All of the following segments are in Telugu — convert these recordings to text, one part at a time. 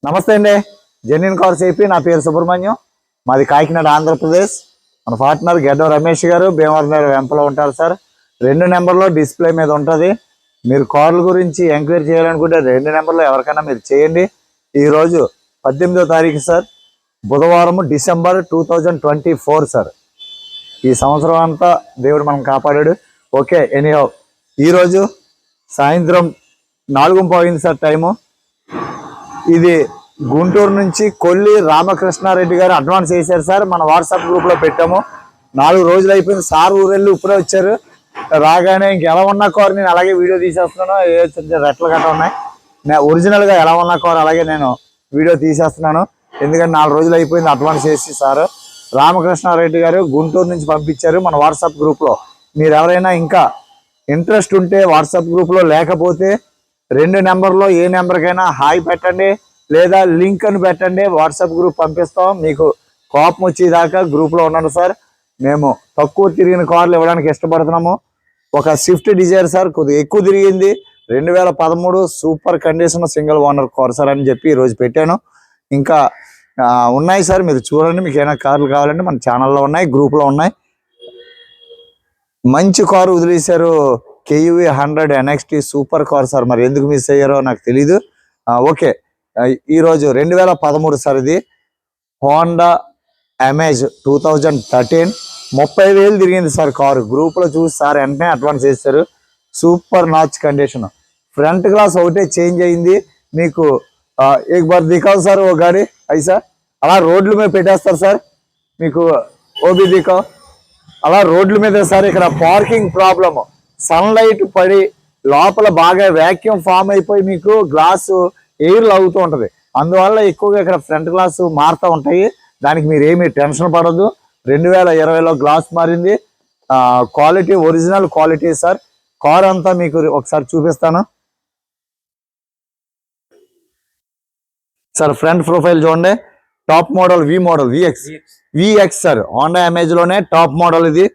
నమస్తే అండి. Genuine cars AP. నా పేరు సుబ్రహ్మణ్యం. మాది కాకినాడ, ఆంధ్రప్రదేశ్. మన పార్ట్నర్ గెడ్డ రమేష్ గారు భీమవరం వెంపలో ఉంటారు సార్. 2 నెంబర్లో డిస్ప్లే మీద ఉంటుంది. మీరు కార్ల గురించి ఎంక్వైరీ చేయాలనుకుంటే 2 నెంబర్లో ఎవరికైనా మీరు చేయండి. ఈరోజు 18వ తారీఖు సార్, బుధవారం, డిసెంబర్ 2024 సార్. ఈ సంవత్సరం అంతా దేవుడు మనం కాపాడాడు. ఓకే, ఎనీహౌ ఈరోజు సాయంత్రం 4:15 సార్ టైము. ఇది గుంటూరు నుంచి కొల్లి రామకృష్ణారెడ్డి గారు అడ్వాన్స్ వేశారు సార్. మన వాట్సాప్ గ్రూప్లో పెట్టాము. 4 రోజులు అయిపోయింది సార్. ఊరెళ్ళి ఇప్పుడే వచ్చారు. రాగానే ఇంకెలా ఉన్న కారు నేను అలాగే వీడియో తీసేస్తున్నాను. ఏ రెట్లు గట్ట ఉన్నాయి. ఒరిజినల్గా ఎలా ఉన్న కారు అలాగే నేను వీడియో తీసేస్తున్నాను. ఎందుకంటే 4 రోజులు అయిపోయింది అడ్వాన్స్ వేసి సార్. రామకృష్ణారెడ్డి గారు గుంటూరు నుంచి పంపించారు మన వాట్సాప్ గ్రూప్లో. మీరు ఎవరైనా ఇంకా ఇంట్రెస్ట్ ఉంటే వాట్సాప్ గ్రూప్లో, లేకపోతే 2 నెంబర్లో ఏ నెంబర్కైనా హాయ్ పెట్టండి, లేదా లింక్ అని పెట్టండి. వాట్సాప్ గ్రూప్ పంపిస్తాం. మీకు కోపం వచ్చేదాకా గ్రూప్లో ఉన్నాను సార్. మేము తక్కువ తిరిగిన కార్లు ఇవ్వడానికి ఇష్టపడుతున్నాము. ఒక స్విఫ్ట్ డిజైర్ సార్, కొద్దిగా ఎక్కువ తిరిగింది. 2013 super condition single owner car sir అని చెప్పి ఈరోజు పెట్టాను. ఇంకా ఉన్నాయి సార్, మీరు చూడండి. మీకు ఏమైనా కార్లు కావాలంటే మన ఛానల్లో ఉన్నాయి, గ్రూప్లో ఉన్నాయి. మంచి కారు వదిలేశారు. కేయూవీ 100 NXT సూపర్ కార్ సార్. మరి ఎందుకు మిస్ అయ్యారో నాకు తెలీదు. ఓకే, ఈరోజు 2013 సార్. ఇది హోండా అమేజ్ 2013. 30,000 తిరిగింది సార్ కారు. గ్రూప్లో చూసి సార్ వెంటనే అడ్వాన్స్ చేశారు. Super notch condition. Front glass ఒకటే చేంజ్ అయింది. మీకు एक बार दिखाओ సార్ ఓ గాడి ఐసా. అలా రోడ్ల మీద పెట్టేస్తారు సార్. మీకు ఓబీ దిఖాओ. అలా రోడ్ల మీద సార్. ఇక్కడ పార్కింగ్ ప్రాబ్లమ్. సన్లైట్ పడి లోపల బాగా వ్యాక్యూమ్ ఫామ్ అయిపోయి మీకు గ్లాసు ఎయిర్ అవుతూ ఉంటుంది. అందువల్ల ఎక్కువగా ఇక్కడ ఫ్రంట్ గ్లాస్ మారుతూ ఉంటాయి. దానికి మీరు ఏమీ టెన్షన్ పడద్దు. 2020లో గ్లాస్ మారింది. Quality original quality sir. Car అంతా మీకు ఒకసారి చూపిస్తాను సార్. ఫ్రంట్ ప్రొఫైల్ చూడండి. Top model vx sir. Honda amaze లోనే టాప్ మోడల్ ఇది.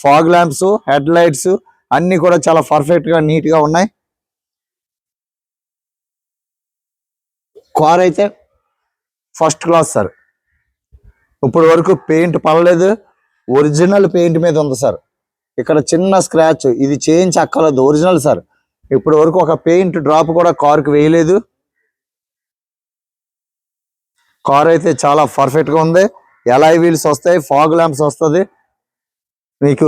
ఫాగ్ ల్యాంప్స్, హెడ్ లైట్స్ అన్ని కూడా చాలా పర్ఫెక్ట్ గా నీట్ గా ఉన్నాయి. కార్ అయితే ఫస్ట్ క్లాస్ సార్. ఇప్పుడు వరకు పెయింట్ పడలేదు. ఒరిజినల్ పెయింట్ మీద ఉంది సార్. ఇక్కడ చిన్న స్క్రాచ్, ఇది చేంజ్ అక్కర్లేదు, ఒరిజినల్ సార్. ఇప్పుడు వరకు ఒక పెయింట్ డ్రాప్ కూడా కార్కి వేయలేదు. కార్ అయితే చాలా పర్ఫెక్ట్ గా ఉంది. ఎలాయ్ వీల్స్ వస్తాయి, ఫాగ్ ల్యాంప్స్ వస్తుంది, మీకు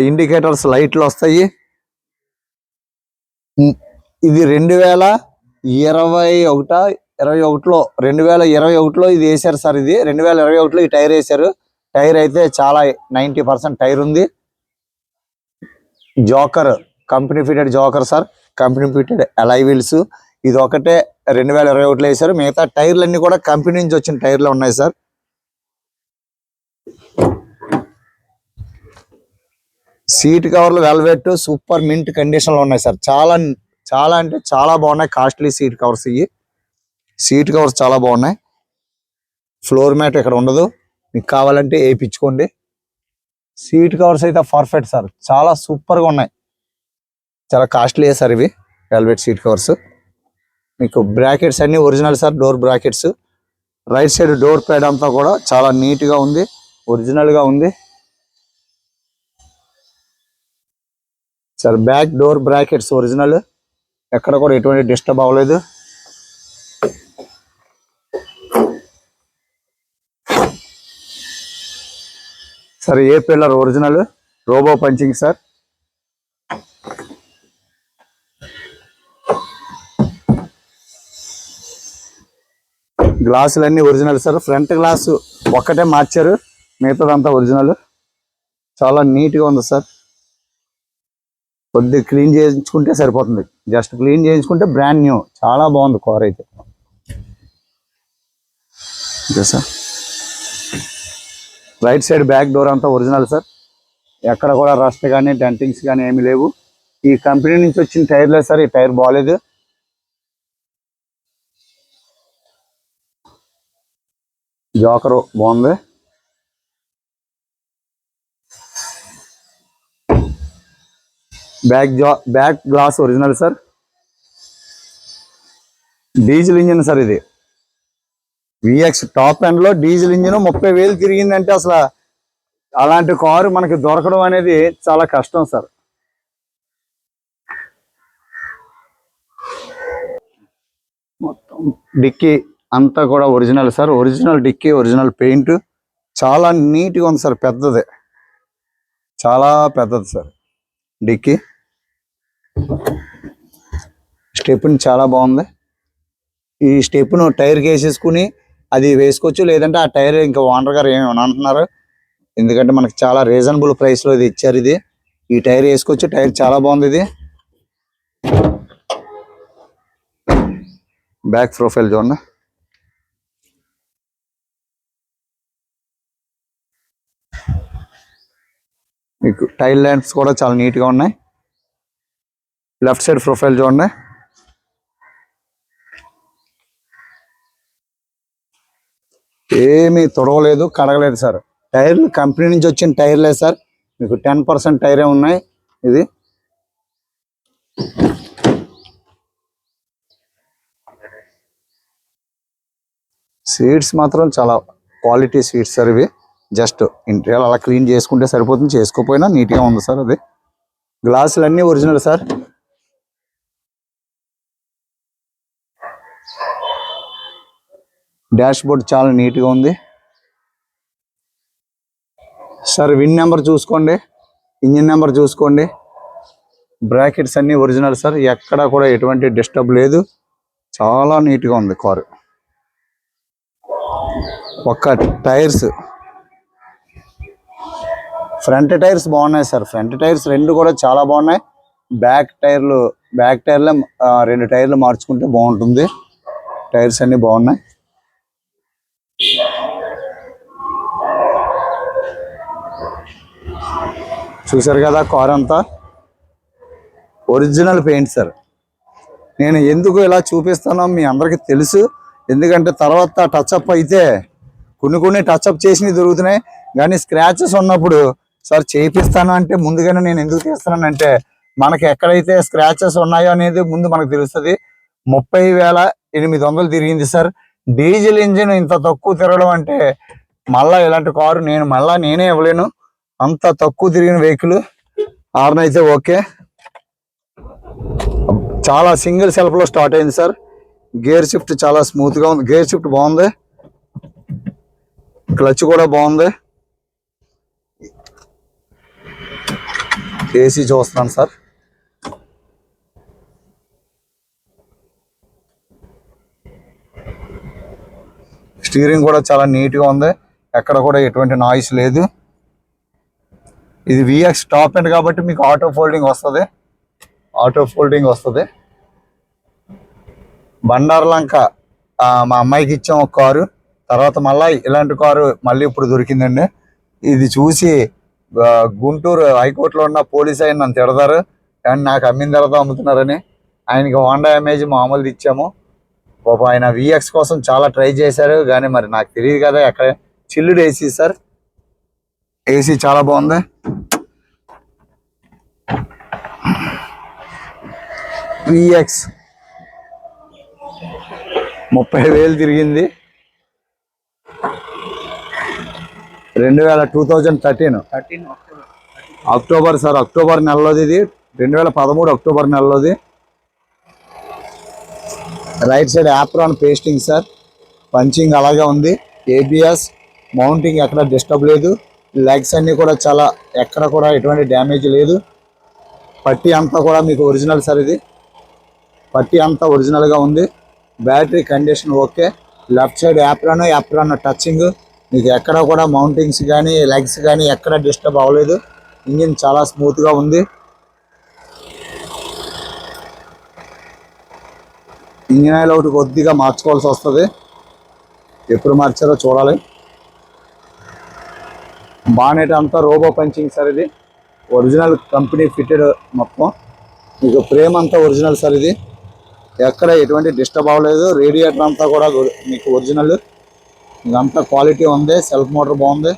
ఇండికేటర్స్ లైట్లు వస్తాయి. ఇది 2021లో ఇది వేసారు సార్. ఇది 2021లో ఈ టైర్ వేసారు. టైర్ అయితే చాలా 90% టైర్ ఉంది. Joker company fitted joker sir. Company fitted alloy wheels. ఇది ఒకటే 2021లో వేసారు. మిగతా టైర్లన్నీ కూడా కంపెనీ నుంచి వచ్చిన టైర్లు ఉన్నాయి సార్. సీట్ కవర్లు వెల్వెట్ సూపర్ మింట్ కండిషన్ లో ఉన్నాయి సార్. చాలా చాలా అంటే చాలా బాగున్నాయి. Costly seat covers. ఇవి సీట్ కవర్స్ చాలా బాగున్నాయి. ఫ్లోర్ మ్యాట్ ఇక్కడ ఉండదు, మీకు కావాలంటే వేయించుకోండి. సీట్ కవర్స్ అయితే పర్ఫెక్ట్ సార్. చాలా సూపర్ గా ఉన్నాయి. చాలా కాస్ట్లీ సార్ ఇవి వెల్వెట్ సీట్ కవర్స్. మీకు బ్రాకెట్స్ అన్ని original sir. Door brackets, right side door pad అంతా కూడా చాలా నీట్ గా ఉంది, ఒరిజినల్ గా ఉంది sir. Back door brackets original, ఎక్కడ కూడా ఎటువంటి డిస్టర్బ్ అవ్వలేదు. Sir A pillar original, robo punching sir. గ్లాసులన్నీ ఒరిజినల్ సార్. ఫ్రంట్ గ్లాసు ఒక్కటే మార్చారు, మిగతాదంతా ఒరిజినల్. చాలా నీట్గా ఉంది సార్. కొద్దిగా క్లీన్ చేయించుకుంటే సరిపోతుంది. జస్ట్ క్లీన్ చేయించుకుంటే బ్రాండ్ న్యూ. చాలా బాగుంది కార్ అయితే. Sir right side back door అంతా ఒరిజినల్ సార్. ఎక్కడ కూడా రస్ట్ కానీ డెంటింగ్స్ కానీ ఏమీ లేవు. ఈ కంపెనీ నుంచి వచ్చిన టైర్లే సార్. ఈ టైర్ బాగాలేదు. జోకర్ బాగుంది. Back glass original sir. Diesel engine sir ఇది. విఎక్స్ టాప్ ఎండ్ లో డీజిల్ ఇంజిన్ 30,000 తిరిగిందంటే అసలు అలాంటి కారు మనకి దొరకడం అనేది చాలా కష్టం సార్. మొత్తం డిక్కీ అంతా కూడా original sir. Original dicky, original paint, చాలా నీట్గా ఉంది సార్. పెద్దది, చాలా పెద్దది సార్ డిక్కీ. స్టెప్ని చాలా బాగుంది. ఈ స్టెప్ను టైర్కి వేసేసుకుని అది వేసుకోవచ్చు, లేదంటే ఆ టైర్ ఇంకా ఓనర్ గారు ఏమేమి అంటున్నారు, ఎందుకంటే మనకు చాలా రీజనబుల్ ప్రైస్లో ఇది ఇచ్చారు. ఇది ఈ టైర్ వేసుకోవచ్చు. టైర్ చాలా బాగుంది. ఇది బ్యాక్ ప్రొఫైల్ చూడండి. మీకు టైల్ ల్యాంప్స్ కూడా చాలా నీట్గా ఉన్నాయి. లెఫ్ట్ సైడ్ ప్రొఫైల్ చూడండి. ఏమీ తొడవలేదు, కడగలేదు సార్. టైర్లు కంపెనీ నుంచి వచ్చిన టైర్లే సార్. మీకు 10% టైరే ఉన్నాయి. ఇది సీట్స్ మాత్రం చాలా క్వాలిటీ సీట్స్ సార్. ఇవి జస్ట్ ఇంటీరియర్ అలా క్లీన్ చేసుకుంటే సరిపోతుంది, చేసుకోపోయినా నీట్గా ఉంది సార్. అది గ్లాసులు అన్నీ ఒరిజినల్ సార్. డాష్ బోర్డ్ చాలా నీట్గా ఉంది సార్. విన్ నెంబర్ చూసుకోండి, ఇంజిన్ నెంబర్ చూసుకోండి. బ్రాకెట్స్ అన్నీ ఒరిజినల్ సార్. ఎక్కడ కూడా ఎటువంటి డిస్టర్బ్ లేదు. చాలా నీట్గా ఉంది కారు. ఒక్క టైర్స్, ఫ్రంట్ టైర్స్ బాగున్నాయి సార్. ఫ్రంట్ టైర్స్ రెండు కూడా చాలా బాగున్నాయి. బ్యాక్ టైర్లో 2 టైర్లు మార్చుకుంటే బాగుంటుంది. టైర్స్ అన్నీ బాగున్నాయి. చూసారు కదా, కార్ అంతా ఒరిజినల్ పెయింట్ సార్. నేను ఎందుకు ఇలా చూపిస్తానో మీ అందరికీ తెలుసు, ఎందుకంటే తర్వాత టచ్అప్ అయితే కొన్ని టచ్అప్ చేసినవి దొరుకుతున్నాయి, కానీ స్క్రాచెస్ ఉన్నప్పుడు సార్ చేపిస్తాను అంటే ముందుగానే నేను ఎందుకు తీస్తున్నానంటే మనకి ఎక్కడైతే స్క్రాచెస్ ఉన్నాయో అనేది ముందు మనకు తెలుస్తుంది. 30,800 తిరిగింది సార్. డీజిల్ ఇంజిన్ ఇంత తక్కువ తిరగడం అంటే మళ్ళీ ఇలాంటి కారు నేనే ఇవ్వలేను. అంత తక్కువ తిరిగిన వెహికల్. హార్న్ అయితే ఓకే, చాలా సింగిల్ సెల్ఫ్లో స్టార్ట్ అయింది సార్. గేర్ షిఫ్ట్ చాలా స్మూత్గా ఉంది. గేర్ షిఫ్ట్ బాగుంది. క్లచ్ కూడా బాగుంది. ఏసీ చూస్తున్నాను సార్. స్టీరింగ్ కూడా చాలా నీట్గా ఉంది. ఎక్కడ కూడా ఎటువంటి నాయిస్ లేదు. ఇది విఎక్స్ టాప్ ఎండ్ కాబట్టి మీకు ఆటో ఫోల్డింగ్ వస్తుంది. బండార్లంక మా అమ్మాయికి ఇచ్చాం ఒక కారు. తర్వాత మళ్ళీ ఇలాంటి కారు మళ్ళీ ఇప్పుడు దొరికిందండి. ఇది చూసి గుంటూరు హైకోర్టులో ఉన్న పోలీస్ ఆయన నన్ను తిడతారు, కానీ నాకు అమ్మిన తర్వాత అమ్ముతున్నారని. ఆయనకి హోండా ఇమేజ్ మామూలుది ఇచ్చాము. ఆయన విఎక్స్ కోసం చాలా ట్రై చేశారు, కానీ మరి నాకు తెలియదు కదా. ఎక్కడ చిల్లుడు ఏసీ సార్. ఏసీ చాలా బాగుంది. విఎక్స్ 30,000 తిరిగింది. 2013 అక్టోబర్ సార్. అక్టోబర్ నెలలోది ఇది. 2013 అక్టోబర్ నెలలోది. Right side apron pasting sir. Punching అలాగే ఉంది. ఏబిఎస్ మౌంటింగ్ ఎక్కడ డిస్టర్బ్ లేదు. లెగ్స్ అన్నీ కూడా చాలా, ఎక్కడ కూడా ఎటువంటి డ్యామేజ్ లేదు. పట్టీ అంతా కూడా మీకు ఒరిజినల్ సార్. ఇది పట్టీ అంతా ఒరిజినల్గా ఉంది. Battery condition okay. Left side apron touching, మీకు ఎక్కడ కూడా మౌంటింగ్స్ కానీ లెగ్స్ కానీ ఎక్కడ డిస్టర్బ్ అవ్వలేదు. ఇంజిన్ చాలా స్మూత్గా ఉంది. ఇంజిన్ ఆయిల్ ఒకటి కొద్దిగా మార్చుకోవాల్సి వస్తుంది. ఎప్పుడు మార్చారో చూడాలి. బానెట్ అంతా రోబో పంచింగ్ సార్. ఇది ఒరిజినల్ కంపెనీ ఫిట్టెడ్ మొత్తం. మీకు ఫ్రేమ్ అంతా ఒరిజినల్ సార్. ఇది ఎక్కడ ఎటువంటి డిస్టర్బ్ అవ్వలేదు. రేడియేటర్ అంతా కూడా మీకు ఒరిజినల్. ఇదంతా క్వాలిటీ ఉంది. సెల్ఫ్ మోటార్ బాగుంది.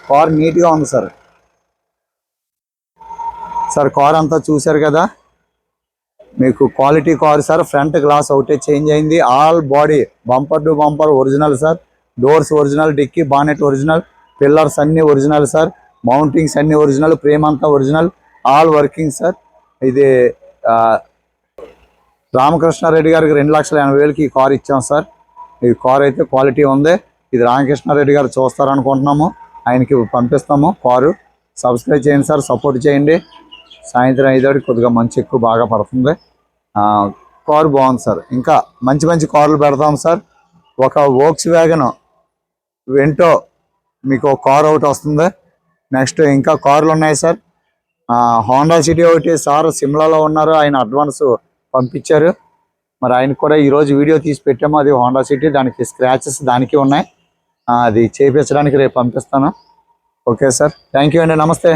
కార్ నీట్గా ఉంది సార్. కార్ అంతా చూశారు కదా. మీకు quality car sir. Front glass ఒకటే చేంజ్ అయింది. All body bumper to bumper original sir. Doors original, dicky bonnet original, pillars అన్ని ఒరిజినల్ సార్. మౌంటింగ్స్ అన్ని ఒరిజినల్, ఫ్రేమ్ అంతా ఒరిజినల్, ఆల్ వర్కింగ్ సార్. ఇది రామకృష్ణారెడ్డి గారికి 2,80,000కి ఈ కార్ ఇచ్చాం సార్. ఈ కార్ అయితే క్వాలిటీ ఉంది. ఇది రామకృష్ణారెడ్డి గారు చూస్తారనుకుంటున్నాము, ఆయనకి పంపిస్తాము కారు. సబ్స్క్రైబ్ చేయండి సార్, సపోర్ట్ చేయండి. సాయంత్రం 5 కొద్దిగా మంచి ఎక్కువ బాగా పడుతుంది. కారు బాగుంది సార్. ఇంకా మంచి మంచి కార్లు పెడతాం సార్. ఒక వోక్స్ వ్యాగన్ వెంటో మీకు ఒక కార్ ఒకటి వస్తుంది. నెక్స్ట్ ఇంకా కార్లు ఉన్నాయి సార్. హోండా సిటీ ఒకటి సార్ సిమ్లాలో ఉన్నారు, ఆయన అడ్వాన్స్ పంపించారు. మరి ఆయనకు కూడా ఈరోజు వీడియో తీసి పెట్టాము. అది హోండా సిటీ, దానికి స్క్రాచెస్ దానికి ఉన్నాయి. అది చేయించడానికి రేపు పంపిస్తాను. ఓకే సార్, థ్యాంక్ యూ అండి, నమస్తే.